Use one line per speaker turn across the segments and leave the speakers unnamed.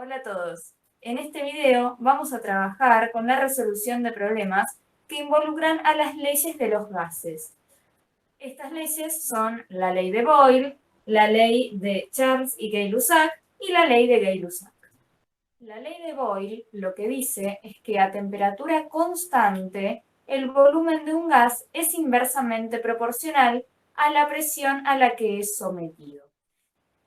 Hola a todos. En este video vamos a trabajar con la resolución de problemas que involucran a las leyes de los gases. Estas leyes son la ley de Boyle, la ley de Charles y Gay-Lussac y la ley de Gay-Lussac. La ley de Boyle lo que dice es que a temperatura constante el volumen de un gas es inversamente proporcional a la presión a la que es sometido.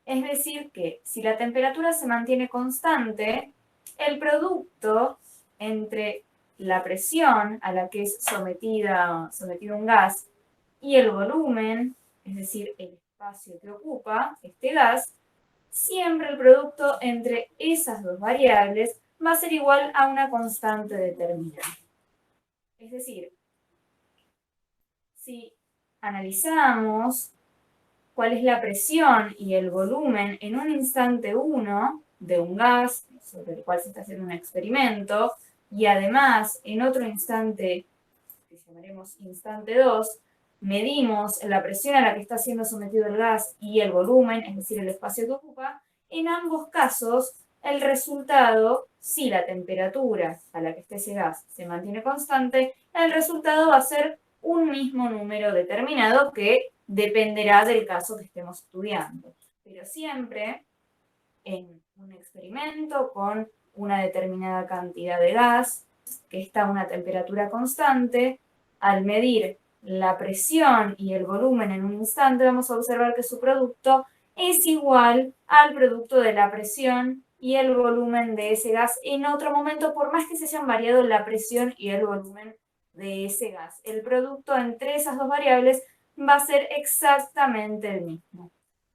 Es decir, que si la temperatura se mantiene constante, el producto entre la presión a la que es sometido un gas y el volumen, es decir, el espacio que ocupa este gas, siempre el producto entre esas dos variables va a ser igual a una constante determinada. Es decir, si analizamos cuál es la presión y el volumen en un instante 1 de un gas sobre el cual se está haciendo un experimento, y además en otro instante, que llamaremos instante 2, medimos la presión a la que está siendo sometido el gas y el volumen, es decir, el espacio que ocupa, en ambos casos el resultado, si la temperatura a la que esté ese gas se mantiene constante, el resultado va a ser un mismo número determinado que dependerá del caso que estemos estudiando. Pero siempre en un experimento con una determinada cantidad de gas que está a una temperatura constante, al medir la presión y el volumen en un instante, vamos a observar que su producto es igual al producto de la presión y el volumen de ese gas en otro momento, por más que se hayan variado la presión y el volumen de ese gas. El producto entre esas dos variables va a ser exactamente el mismo.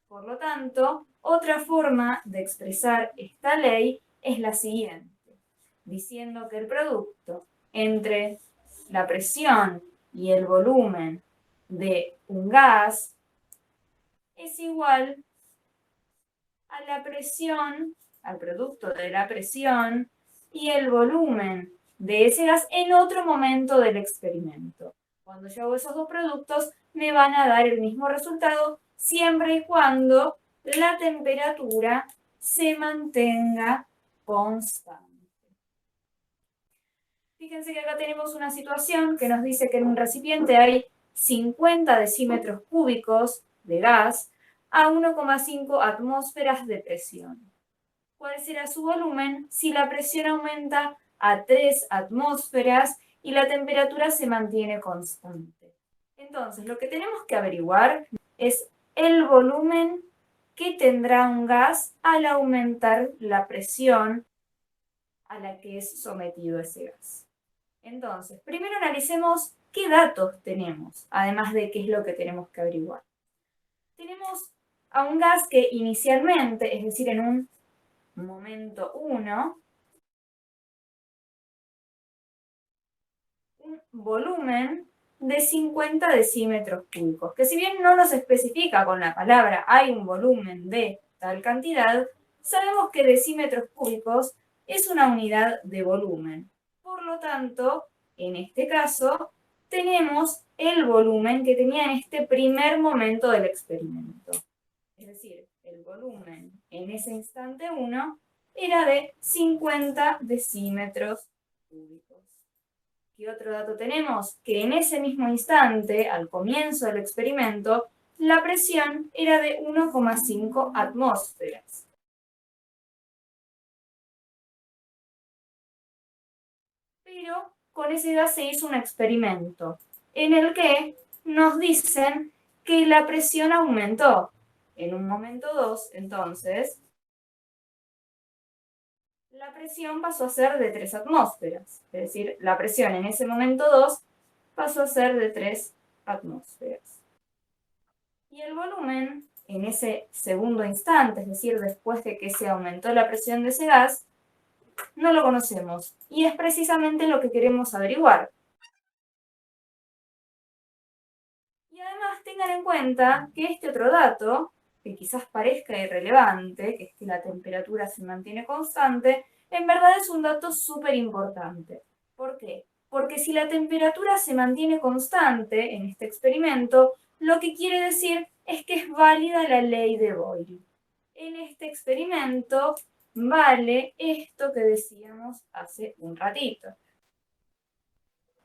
Por lo tanto, otra forma de expresar esta ley es la siguiente, diciendo que el producto entre la presión y el volumen de un gas es igual a la presión, al producto de la presión y el volumen de ese gas en otro momento del experimento. Cuando yo hago esos dos productos, me van a dar el mismo resultado siempre y cuando la temperatura se mantenga constante. Fíjense que acá tenemos una situación que nos dice que en un recipiente hay 50 decímetros cúbicos de gas a 1,5 atmósferas de presión. ¿Cuál será su volumen si la presión aumenta a 3 atmósferas y la temperatura se mantiene constante? Entonces, lo que tenemos que averiguar es el volumen que tendrá un gas al aumentar la presión a la que es sometido ese gas. Entonces, primero analicemos qué datos tenemos, además de qué es lo que tenemos que averiguar. Tenemos a un gas que inicialmente, es decir, en un momento 1, un volumen de 50 decímetros cúbicos, que si bien no nos especifica con la palabra hay un volumen de tal cantidad, sabemos que decímetros cúbicos es una unidad de volumen. Por lo tanto, en este caso, tenemos el volumen que tenía en este primer momento del experimento. Es decir, el volumen en ese instante 1 era de 50 decímetros cúbicos. ¿Qué otro dato tenemos? Que en ese mismo instante, al comienzo del experimento, la presión era de 1,5 atmósferas. Pero con ese gas se hizo un experimento en el que nos dicen que la presión aumentó. En un momento 2, entonces, la presión pasó a ser de 3 atmósferas. Es decir, la presión en ese momento 2 pasó a ser de 3 atmósferas. Y el volumen en ese segundo instante, es decir, después de que se aumentó la presión de ese gas, no lo conocemos. Y es precisamente lo que queremos averiguar. Y además tengan en cuenta que este otro dato, que quizás parezca irrelevante, que es que la temperatura se mantiene constante, en verdad es un dato súper importante. ¿Por qué? Porque si la temperatura se mantiene constante en este experimento, lo que quiere decir es que es válida la ley de Boyle. En este experimento, vale esto que decíamos hace un ratito.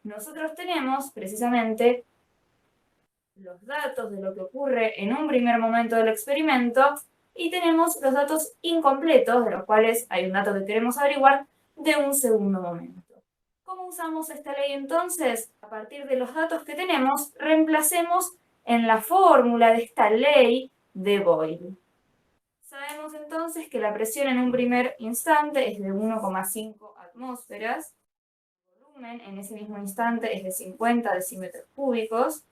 Nosotros tenemos precisamente los datos de lo que ocurre en un primer momento del experimento y tenemos los datos incompletos, de los cuales hay un dato que queremos averiguar, de un segundo momento. ¿Cómo usamos esta ley entonces? A partir de los datos que tenemos, reemplacemos en la fórmula de esta ley de Boyle. Sabemos entonces que la presión en un primer instante es de 1,5 atmósferas, el volumen en ese mismo instante es de 50 decímetros cúbicos,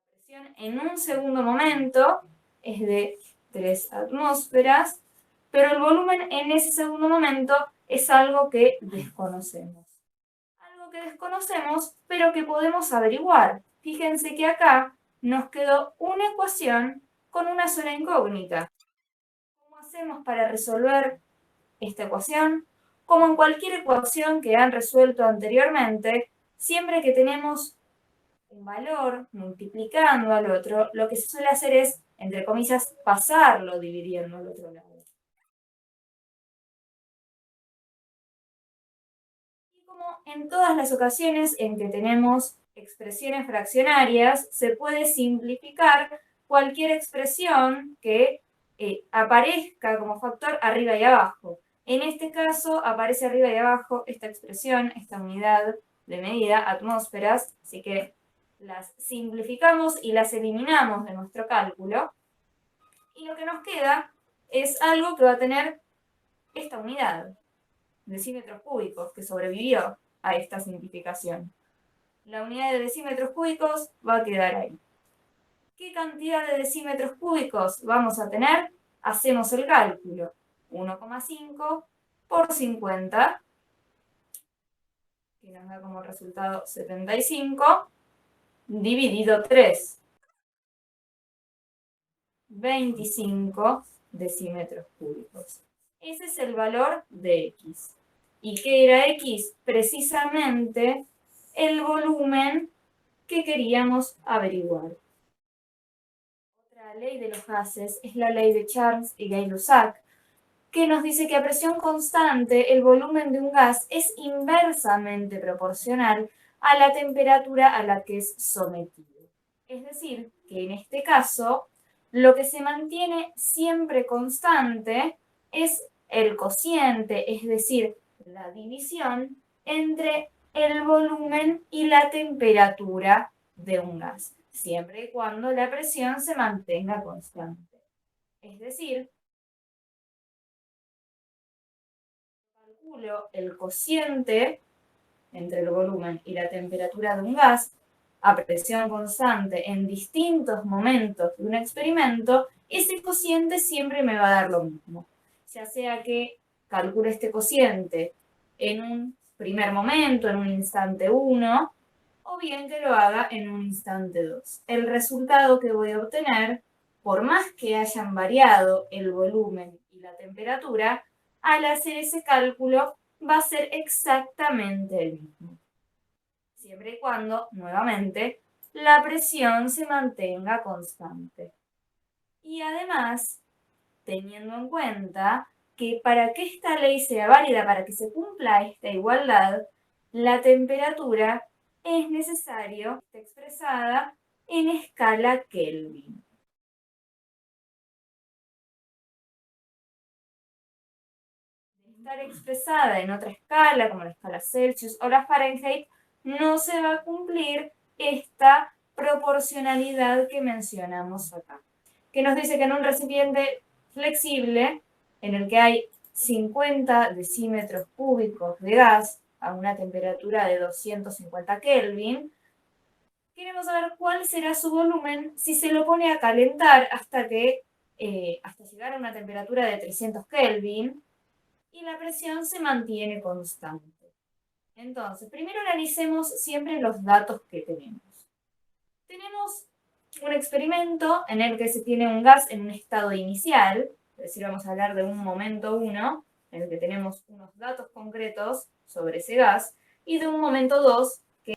la presión en un segundo momento es de 3 atmósferas, pero el volumen en ese segundo momento es algo que desconocemos. Algo que desconocemos, pero que podemos averiguar. Fíjense que acá nos quedó una ecuación con una sola incógnita. ¿Cómo hacemos para resolver esta ecuación? Como en cualquier ecuación que han resuelto anteriormente, siempre que tenemos un valor multiplicando al otro, lo que se suele hacer es, entre comillas, pasarlo dividiendo al otro lado. Y como en todas las ocasiones en que tenemos expresiones fraccionarias, se puede simplificar cualquier expresión que aparezca como factor arriba y abajo. En este caso aparece arriba y abajo esta expresión, esta unidad de medida, atmósferas, así que las simplificamos y las eliminamos de nuestro cálculo. Y lo que nos queda es algo que va a tener esta unidad, decímetros cúbicos, que sobrevivió a esta simplificación. La unidad de decímetros cúbicos va a quedar ahí. ¿Qué cantidad de decímetros cúbicos vamos a tener? Hacemos el cálculo. 1,5 por 50, que nos da como resultado 75, dividido 3. 25 decímetros cúbicos. Ese es el valor de X. ¿Y qué era X? Precisamente el volumen que queríamos averiguar. Otra ley de los gases es la ley de Charles y Gay-Lussac, que nos dice que a presión constante el volumen de un gas es inversamente proporcional a la temperatura a la que es sometido. Es decir, que en este caso, lo que se mantiene siempre constante es el cociente, es decir, la división entre el volumen y la temperatura de un gas, siempre y cuando la presión se mantenga constante. Es decir, calculo el cociente entre el volumen y la temperatura de un gas a presión constante en distintos momentos de un experimento, ese cociente siempre me va a dar lo mismo. Ya sea que calcule este cociente en un primer momento, en un instante 1, o bien que lo haga en un instante 2. El resultado que voy a obtener, por más que hayan variado el volumen y la temperatura, al hacer ese cálculo va a ser exactamente el mismo. Siempre y cuando, nuevamente, la presión se mantenga constante. Y además, teniendo en cuenta que para que esta ley sea válida, para que se cumpla esta igualdad, la temperatura es necesario que esté expresada en escala Kelvin. De estar expresada en otra escala, como la escala Celsius o la Fahrenheit, no se va a cumplir esta proporcionalidad que mencionamos acá, que nos dice que en un recipiente flexible, en el que hay 50 decímetros cúbicos de gas a una temperatura de 250 Kelvin, queremos saber cuál será su volumen si se lo pone a calentar hasta llegar a una temperatura de 300 Kelvin y la presión se mantiene constante. Entonces, primero analicemos siempre los datos que tenemos. Tenemos un experimento en el que se tiene un gas en un estado inicial, es decir, vamos a hablar de un momento 1, en el que tenemos unos datos concretos sobre ese gas, y de un momento 2, en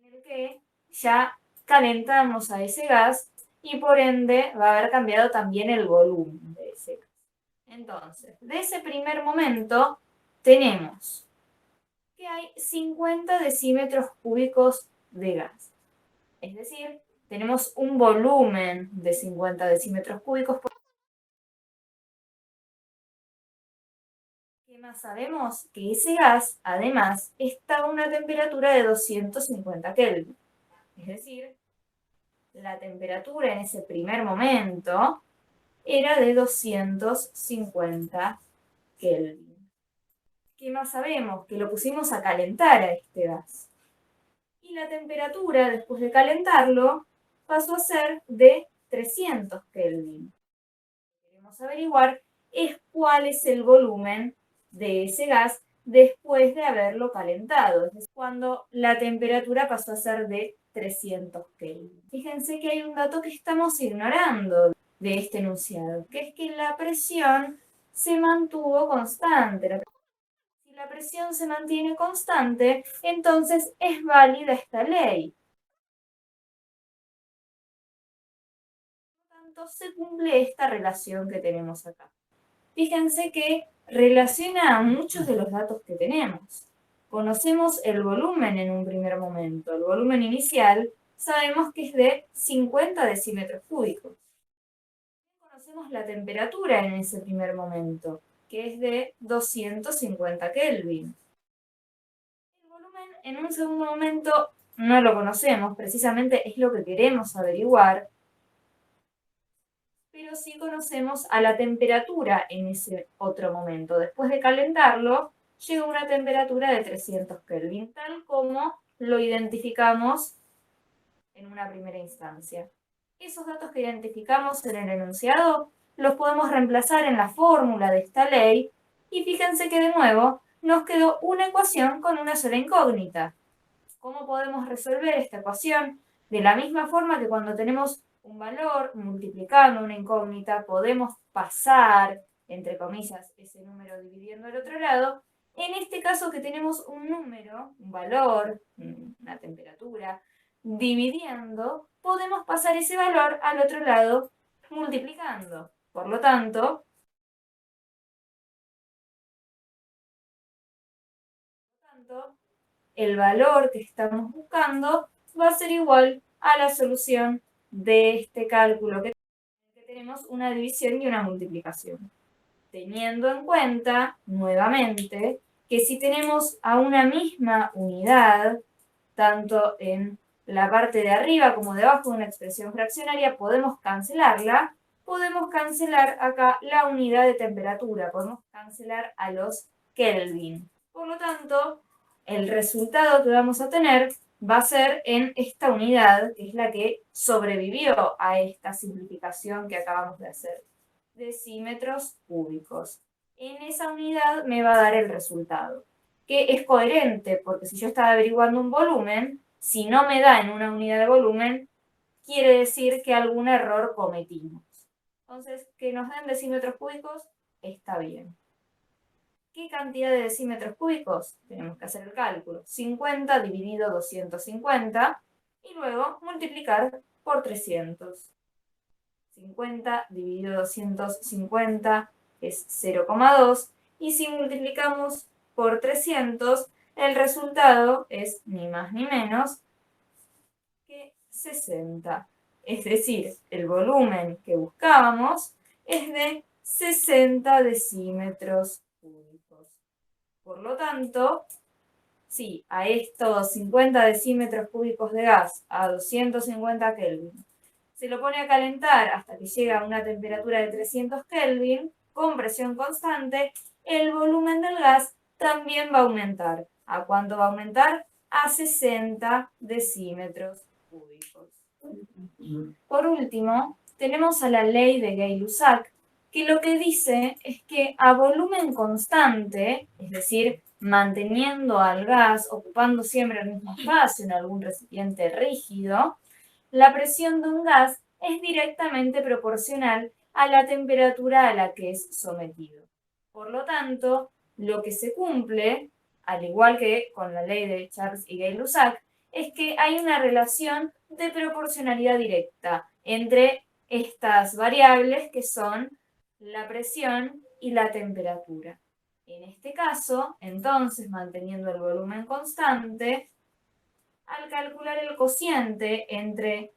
el que ya calentamos a ese gas y por ende va a haber cambiado también el volumen de ese gas. Entonces, de ese primer momento tenemos que hay 50 decímetros cúbicos de gas. Es decir, tenemos un volumen de 50 decímetros cúbicos. ¿Qué más sabemos? Que ese gas, además, está a una temperatura de 250 Kelvin. Es decir, la temperatura en ese primer momento era de 250 Kelvin. ¿Qué más sabemos? Que lo pusimos a calentar a este gas. Y la temperatura, después de calentarlo, pasó a ser de 300 Kelvin. Lo que queremos averiguar es cuál es el volumen de ese gas después de haberlo calentado, es cuando la temperatura pasó a ser de 300 Kelvin. Fíjense que hay un dato que estamos ignorando de este enunciado, que es que la presión se mantuvo constante. Si la presión se mantiene constante, entonces es válida esta ley. Por lo tanto, se cumple esta relación que tenemos acá. Fíjense que relaciona a muchos de los datos que tenemos. Conocemos el volumen en un primer momento. El volumen inicial sabemos que es de 50 decímetros cúbicos. Conocemos la temperatura en ese primer momento, que es de 250 Kelvin. El volumen en un segundo momento no lo conocemos, precisamente es lo que queremos averiguar, pero sí conocemos a la temperatura en ese otro momento. Después de calentarlo, llega a una temperatura de 300 Kelvin, tal como lo identificamos en una primera instancia. Esos datos que identificamos en el enunciado los podemos reemplazar en la fórmula de esta ley y fíjense que de nuevo nos quedó una ecuación con una sola incógnita. ¿Cómo podemos resolver esta ecuación? De la misma forma que cuando tenemos un valor multiplicando una incógnita, podemos pasar, entre comillas, ese número dividiendo al otro lado. En este caso que tenemos un número, un valor, una temperatura, dividiendo, podemos pasar ese valor al otro lado multiplicando. Por lo tanto, el valor que estamos buscando va a ser igual a la solución de este cálculo que tenemos una división y una multiplicación. Teniendo en cuenta, nuevamente, que si tenemos a una misma unidad, tanto en la parte de arriba como debajo de una expresión fraccionaria, podemos cancelarla. Podemos cancelar acá la unidad de temperatura, podemos cancelar a los Kelvin. Por lo tanto, el resultado que vamos a tener va a ser en esta unidad, que es la que sobrevivió a esta simplificación que acabamos de hacer. Decímetros cúbicos. En esa unidad me va a dar el resultado, que es coherente, porque si yo estaba averiguando un volumen, si no me da en una unidad de volumen, quiere decir que algún error cometimos. Entonces, que nos den decímetros cúbicos, está bien. ¿Qué cantidad de decímetros cúbicos? Tenemos que hacer el cálculo. 50 dividido 250 y luego multiplicar por 300. 50 dividido 250 es 0,2 y si multiplicamos por 300, el resultado es ni más ni menos que 60. Es decir, el volumen que buscábamos es de 60 decímetros cúbicos. Por lo tanto, si a estos 50 decímetros cúbicos de gas a 250 Kelvin se lo pone a calentar hasta que llega a una temperatura de 300 Kelvin, con presión constante, el volumen del gas también va a aumentar. ¿A cuánto va a aumentar? A 60 decímetros cúbicos. Por último, tenemos a la ley de Gay-Lussac, que lo que dice es que a volumen constante, es decir, manteniendo al gas ocupando siempre el mismo espacio en algún recipiente rígido, la presión de un gas es directamente proporcional a la temperatura a la que es sometido. Por lo tanto, lo que se cumple, al igual que con la ley de Charles y Gay-Lussac, es que hay una relación de proporcionalidad directa entre estas variables que son la presión y la temperatura. En este caso, entonces, manteniendo el volumen constante, al calcular el cociente entre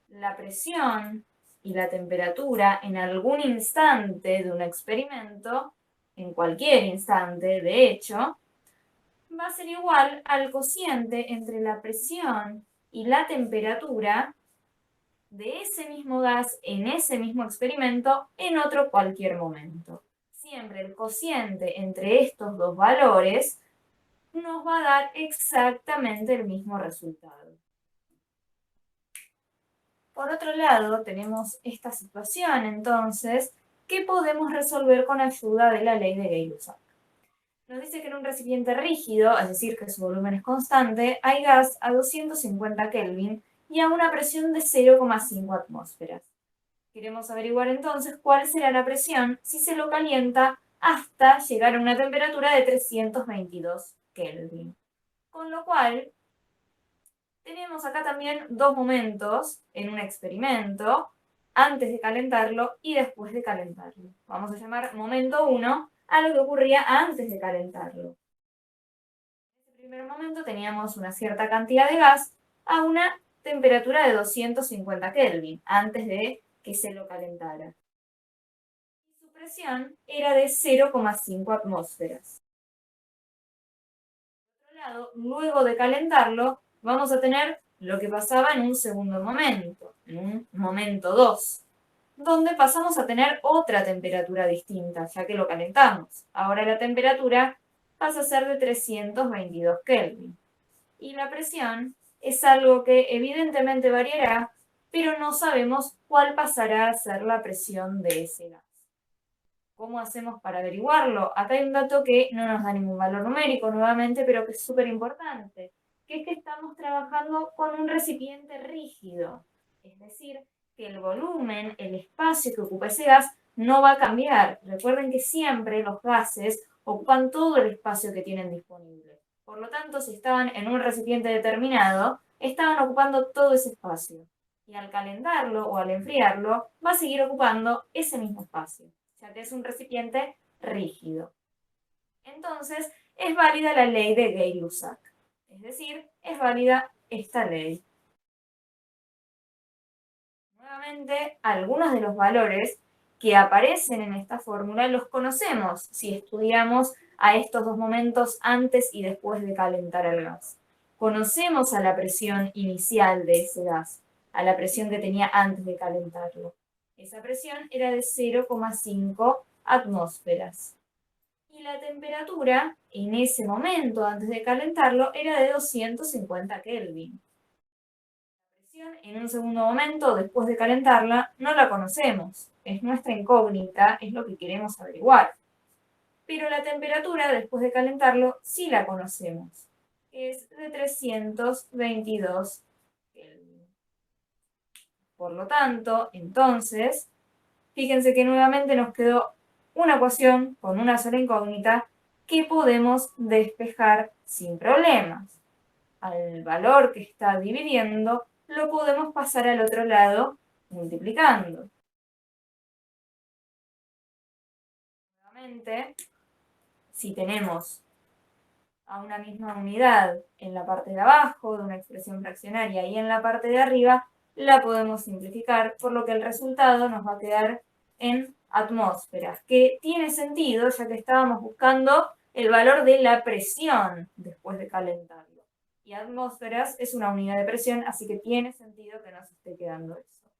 la presión y la temperatura en algún instante de un experimento, en cualquier instante, de hecho, va a ser igual al cociente entre la presión y la temperatura de ese mismo gas en ese mismo experimento en otro cualquier momento. Siempre el cociente entre estos dos valores nos va a dar exactamente el mismo resultado. Por otro lado, tenemos esta situación, entonces, que podemos resolver con ayuda de la ley de Gay-Lussac. Nos dice que en un recipiente rígido, es decir, que su volumen es constante, hay gas a 250 Kelvin y a una presión de 0,5 atmósferas. Queremos averiguar entonces cuál será la presión si se lo calienta hasta llegar a una temperatura de 322 Kelvin. Con lo cual, tenemos acá también dos momentos en un experimento, antes de calentarlo y después de calentarlo. Vamos a llamar momento 1 a lo que ocurría antes de calentarlo. En ese primer momento teníamos una cierta cantidad de gas a una temperatura de 250 Kelvin, antes de que se lo calentara. Su presión era de 0,5 atmósferas. Por otro lado, luego de calentarlo, vamos a tener lo que pasaba en un segundo momento, en un momento 2, donde pasamos a tener otra temperatura distinta, ya que lo calentamos. Ahora la temperatura pasa a ser de 322 Kelvin. Y la presión es algo que evidentemente variará, pero no sabemos cuál pasará a ser la presión de ese gas. ¿Cómo hacemos para averiguarlo? Acá hay un dato que no nos da ningún valor numérico nuevamente, pero que es súper importante, que es que estamos trabajando con un recipiente rígido. Es decir, que el volumen, el espacio que ocupa ese gas, no va a cambiar. Recuerden que siempre los gases ocupan todo el espacio que tienen disponible. Por lo tanto, si estaban en un recipiente determinado, estaban ocupando todo ese espacio. Y al calentarlo o al enfriarlo, va a seguir ocupando ese mismo espacio, ya que es un recipiente rígido. Entonces, es válida la ley de Gay-Lussac, es decir, es válida esta ley. Nuevamente, algunos de los valores que aparecen en esta fórmula los conocemos si estudiamos a estos dos momentos antes y después de calentar el gas. Conocemos a la presión inicial de ese gas, a la presión que tenía antes de calentarlo. Esa presión era de 0,5 atmósferas. Y la temperatura, en ese momento, antes de calentarlo, era de 250 Kelvin. La presión, en un segundo momento, después de calentarla, no la conocemos. Es nuestra incógnita, es lo que queremos averiguar. Pero la temperatura, después de calentarlo, sí la conocemos. Es de 322 Kelvin. Por lo tanto, entonces, fíjense que nuevamente nos quedó una ecuación con una sola incógnita que podemos despejar sin problemas. Al valor que está dividiendo, lo podemos pasar al otro lado multiplicando. Nuevamente, si tenemos a una misma unidad en la parte de abajo de una expresión fraccionaria y en la parte de arriba, la podemos simplificar, por lo que el resultado nos va a quedar en atmósferas, que tiene sentido ya que estábamos buscando el valor de la presión después de calentarlo. Y atmósferas es una unidad de presión, así que tiene sentido que nos esté quedando eso.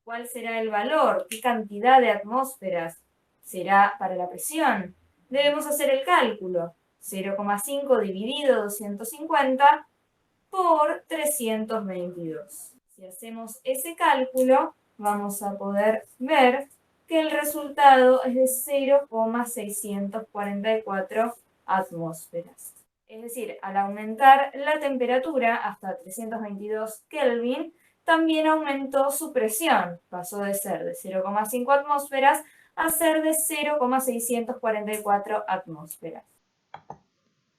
¿Cuál será el valor? ¿Qué cantidad de atmósferas será para la presión? Debemos hacer el cálculo. 0,5 dividido 250 por 322. Si hacemos ese cálculo, vamos a poder ver que el resultado es de 0,644 atmósferas. Es decir, al aumentar la temperatura hasta 322 Kelvin, también aumentó su presión. Pasó de ser de 0,5 atmósferas a ser de 0,644 atmósferas.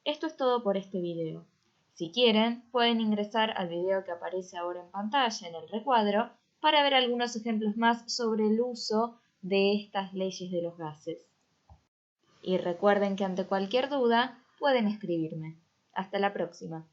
Esto es todo por este video. Si quieren, pueden ingresar al video que aparece ahora en pantalla en el recuadro
para ver algunos ejemplos más sobre el uso de estas leyes de los gases. Y recuerden que ante cualquier duda pueden escribirme. Hasta la próxima.